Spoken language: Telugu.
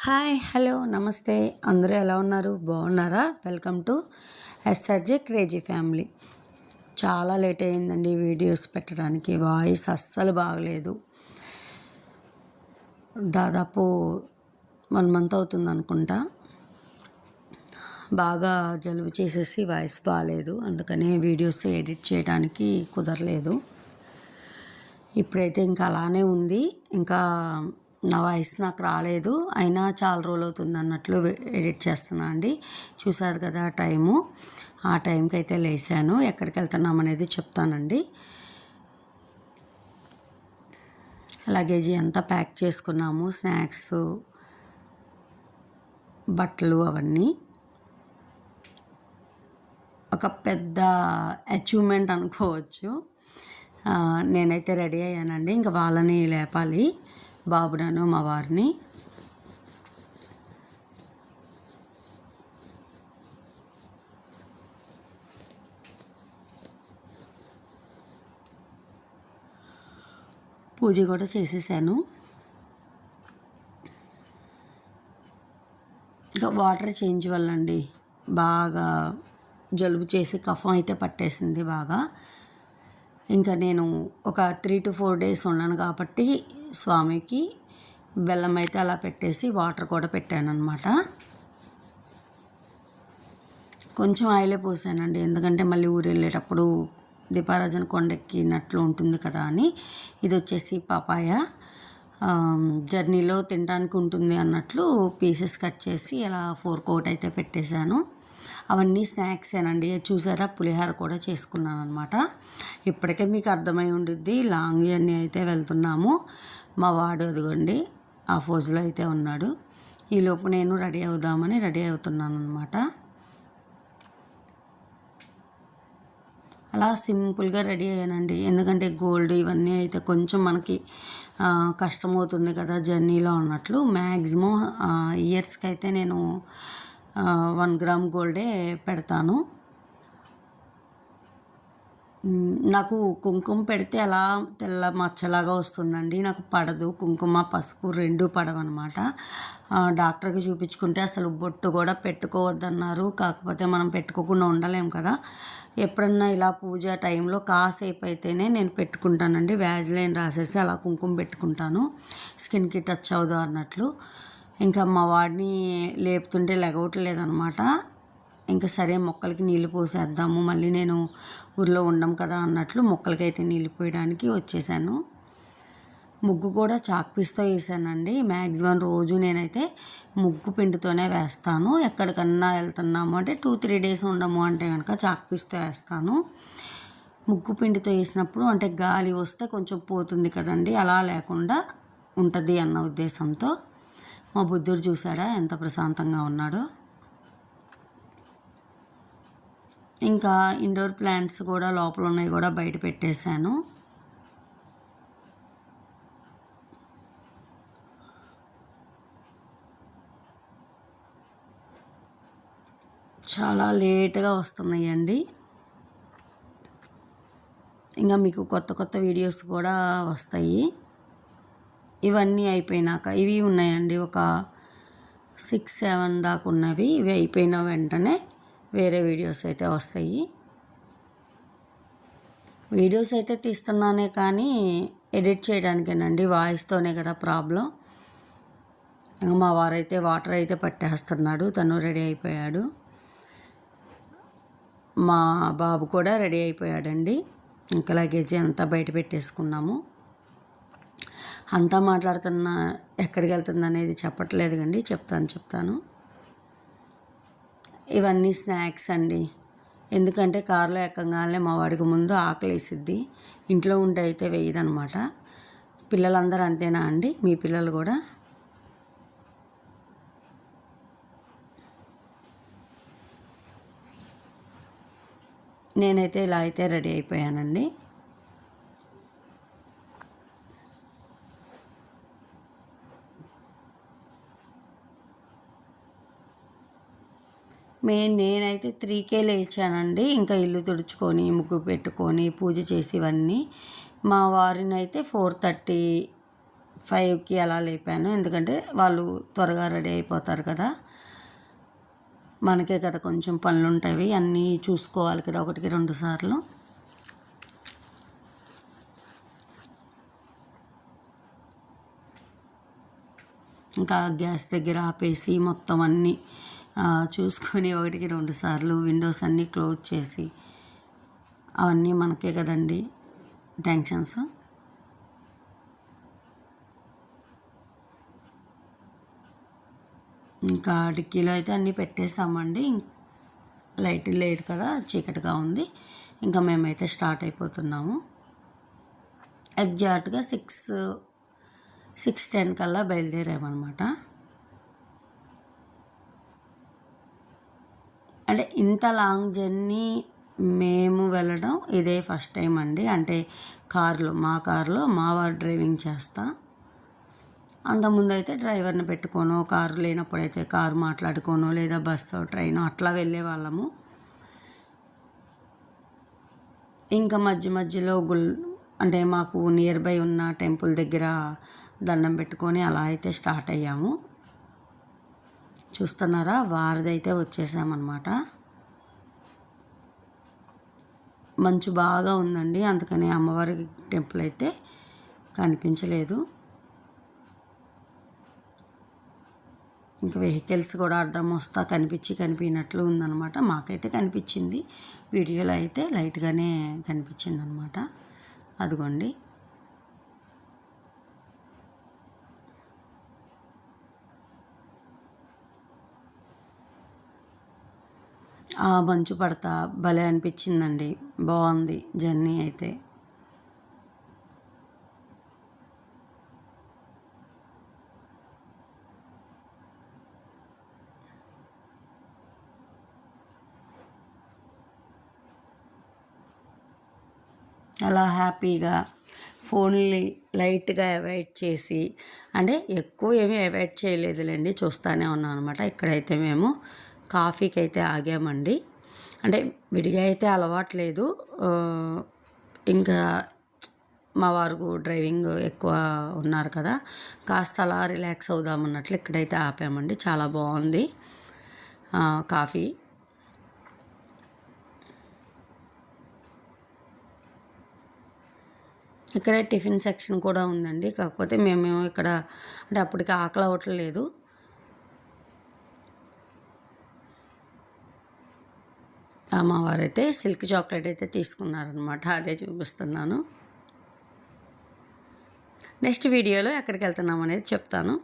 హాయ్ హలో నమస్తే అందరూ ఎలా ఉన్నారు బాగున్నారా? Welcome to SRJ crazy family. చాలా లేట్ అయిందండి వీడియోస్ పెట్టడానికి. వాయిస్ అస్సలు బాగలేదు. దాదాపు 1 మంత్ అవుతుంది అనుకుంటా. బాగా జలుబు చేసేసి వాయిస్ బాగాలేదు, అందుకనే వీడియోస్ ఎడిట్ చేయడానికి కుదరలేదు. ఇప్పుడైతే ఇంకా అలానే ఉంది. ఇంకా నా వాయిస్ నాకు రాలేదు, అయినా చాలా రోజులు అవుతుంది అన్నట్లు ఎడిట్ చేస్తున్నా అండి. చూసారు కదా టైము, ఆ టైంకి అయితే లేచాను. ఎక్కడికి వెళ్తున్నాం అనేది చెప్తానండి. లగేజీ అంతా ప్యాక్ చేసుకున్నాము, స్నాక్స్, బట్టలు అవన్నీ. ఒక పెద్ద అచీవ్మెంట్ అనుకోవచ్చు. నేనైతే రెడీ అయ్యానండి. ఇంకా వాళ్ళని లేపాలి, బాబునను మా వారిని. పూజ కూడా చేసేసాను. ఇంకా వాటర్ చేంజ్ వల్ల అండి బాగా జలుబు చేసి కఫం అయితే పట్టేసింది బాగా. ఇంకా నేను ఒక 3 to 4 days ఉన్నాను కాబట్టి స్వామికి బెల్లం అయితే అలా పెట్టేసి వాటర్ కూడా పెట్టాను అనమాట. కొంచెం ఆయిలే పోసానండి, ఎందుకంటే మళ్ళీ ఊరు వెళ్ళేటప్పుడు దీపారాజన కొండెక్కినట్లు ఉంటుంది కదా అని. ఇది వచ్చేసి పాపాయ, జర్నీలో తినడానికి ఉంటుంది అన్నట్లు పీసెస్ కట్ చేసి అలా 4 కోట్ అయితే పెట్టేశాను. అవన్నీ స్నాక్సేనండి. చూసారా, పులిహోర కూడా చేసుకున్నాను అనమాట. ఇప్పటికే మీకు అర్థమై ఉండిద్ది, లాంగ్ జర్నీ అయితే వెళ్తున్నాము. మా వాడు అదిగోండి ఆ ఫోజులో అయితే ఉన్నాడు. ఈలోపు నేను రెడీ అవుదామని రెడీ అవుతున్నాను అనమాట. అలా సింపుల్గా రెడీ అయ్యానండి, ఎందుకంటే గోల్డ్ ఇవన్నీ అయితే కొంచెం మనకి కష్టమవుతుంది కదా జర్నీలో అన్నట్లు. మ్యాక్సిమం ఇయర్స్కి అయితే నేను 1 గ్రామ్ గోల్డే పెడతాను. నాకు కుంకుమ పెడితే అలా తెల్ల మచ్చలాగా వస్తుందండి, నాకు పడదు. కుంకుమ పసుపు 2 పడవన్నమాట. డాక్టర్కి చూపించుకుంటే అసలు బొట్టు కూడా పెట్టుకోవద్దన్నారు. కాకపోతే మనం పెట్టుకోకుండా ఉండలేం కదా. ఎప్పుడన్నా ఇలా పూజ టైంలో కాసేపు అయితేనే నేను పెట్టుకుంటానండి. వ్యాజ్లైన్ రాసేసి అలా కుంకుమ పెట్టుకుంటాను, స్కిన్కి టచ్ అవ్వదు అన్నట్లు. ఇంకా మా వాడిని లేపుతుంటే లెగవట్లేదనమాట. ఇంకా సరే మొక్కలకి నీళ్ళు పోసేద్దాము, మళ్ళీ నేను ఊర్లో ఉండం కదా అన్నట్లు మొక్కలకైతే నీళ్ళు పోయడానికి వచ్చేసాను. ముగ్గు కూడా చాక్ పీస్తో వేసానండి. మ్యాక్సిమం రోజు నేనైతే ముగ్గు పిండితోనే వేస్తాను. ఎక్కడికన్నా వెళ్తున్నాము అంటే 2-3 days ఉండము అంటే కనుక చాక్ పీస్తో వేస్తాను. ముగ్గు పిండితో వేసినప్పుడు అంటే గాలి వస్తే కొంచెం పోతుంది కదండి, అలా లేకుండా ఉంటుంది అన్న ఉద్దేశంతో. మా బుద్ధుడు చూసాడా ఎంత ప్రశాంతంగా ఉన్నాడో. ఇంకా ఇండోర్ ప్లాంట్స్ కూడా లోపల ఉన్నాయి కూడా బయట పెట్టేశాను. చాలా లేట్గా వస్తున్నాయండి. ఇంకా మీకు కొత్త కొత్త వీడియోస్ కూడా వస్తాయి. ఇవన్నీ అయిపోయినాక ఇవి ఉన్నాయండి, ఒక 6-7 దాకా ఉన్నవి. ఇవి అయిపోయిన వెంటనే వేరే వీడియోస్ అయితే వస్తాయి. వీడియోస్ అయితే తీస్తున్నానే కానీ ఎడిట్ చేయడానికేనండి, వాయిస్తోనే కదా ప్రాబ్లం. ఇంకా మా వారైతే వాటర్ అయితే పట్టేస్తున్నాడు, తను రెడీ అయిపోయాడు. మా బాబు కూడా రెడీ అయిపోయాడండి. ఇంకా లగేజీ అంతా బయట పెట్టేసుకున్నాము. అంతా మాట్లాడుతున్నా ఎక్కడికి వెళ్తుంది అనేది చెప్పట్లేదు కండి, చెప్తాను. ఇవన్నీ స్నాక్స్ అండి, ఎందుకంటే కారులో ఎక్కగానే మా వాడికి ముందు ఆకలి వేసిద్ది. ఇంట్లో ఉంటే అయితే వేయదనమాట. పిల్లలందరూ అంతేనా అండి? మీ పిల్లలు కూడా? నేనైతే ఇలా అయితే రెడీ అయిపోయానండి. నేనైతే 3కే లేచానండి. ఇంకా ఇల్లు తుడుచుకొని ముగ్గు పెట్టుకొని పూజ చేసి ఇవన్నీ. మా వారిని అయితే 4:30 5కి అలా లేపాను. ఎందుకంటే వాళ్ళు త్వరగా రెడీ అయిపోతారు కదా, మనకే కదా కొంచెం పనులు ఉంటాయి, అన్నీ చూసుకోవాలి కదా 1కి 2 సార్లు. ఇంకా గ్యాస్ దగ్గర ఆపేసి మొత్తం అన్నీ చూసుకొని 1కి 2 సార్లు విండోస్ అన్నీ క్లోజ్ చేసి, అవన్నీ మనకే కదండి టెన్షన్స్. ఇంకా డిక్కీలో అయితే అన్నీ పెట్టేసామండి. లైట్ లేదు కదా, చీకటిగా ఉంది. ఇంకా మేమైతే స్టార్ట్ అయిపోతున్నాము. ఎగ్జాక్ట్గా 6:10 కల్లా బయలుదేరామన్నమాట. అంటే ఇంత లాంగ్ జర్నీ మేము వెళ్ళడం ఇదే ఫస్ట్ టైం అండి. అంటే మా కారులో మా వారు డ్రైవింగ్ చేస్తా. అంతకుముందు అయితే డ్రైవర్ని పెట్టుకోను, కారు లేనప్పుడైతే కారు మాట్లాడుకోను, లేదా బస్సు ట్రైన్ అట్లా వెళ్ళే వాళ్ళము. ఇంకా మధ్య మధ్యలో అంటే మాకు నియర్ బై ఉన్న టెంపుల్ దగ్గర దండం పెట్టుకొని అలా అయితే స్టార్ట్ అయ్యాము. చూస్తున్నారా, వారధైతే వచ్చేసామన్నమాట. మంచు బాగా ఉందండి, అందుకని అమ్మవారి టెంపుల్ అయితే కనిపించలేదు. ఇంకా వెహికల్స్ కూడా అడ్డం వస్తా కనిపించినట్లు ఉందన్నమాట. మాకైతే కనిపించింది, వీడియోలో అయితే లైట్గానే కనిపించింది అనమాట. అదిగోండి, ఆ మంచు పడతా భలే అనిపించిందండి, బాగుంది జర్నీ అయితే. అలా హ్యాపీగా ఫోన్ని లైట్గా అవాయిడ్ చేసి, అంటే ఎక్కువ ఏమీ అవాయిడ్ చేయలేదులేండి, చూస్తూనే ఉన్నాం అనమాట. ఇక్కడైతే మేము కాఫీకి అయితే ఆగామండి. అంటే విడిగా అయితే అలవాట్లేదు, ఇంకా మా వారు డ్రైవింగ్ ఎక్కువ ఉన్నారు కదా, కాస్త అలా రిలాక్స్ అవుదామన్నట్లు ఇక్కడైతే ఆపామండి. చాలా బాగుంది కాఫీ. ఇక్కడే టిఫిన్ సెక్షన్ కూడా ఉందండి, కాకపోతే మేము ఇక్కడ అంటే అప్పటికి ఆకలి అవ్వట్లేదు. మా వారైతే సిల్క్ చాక్లెట్ అయితే తీసుకున్నారనమాట, అదే చూపిస్తున్నాను. నెక్స్ట్ వీడియోలో ఎక్కడికి వెళ్తున్నాం అనేది చెప్తాను.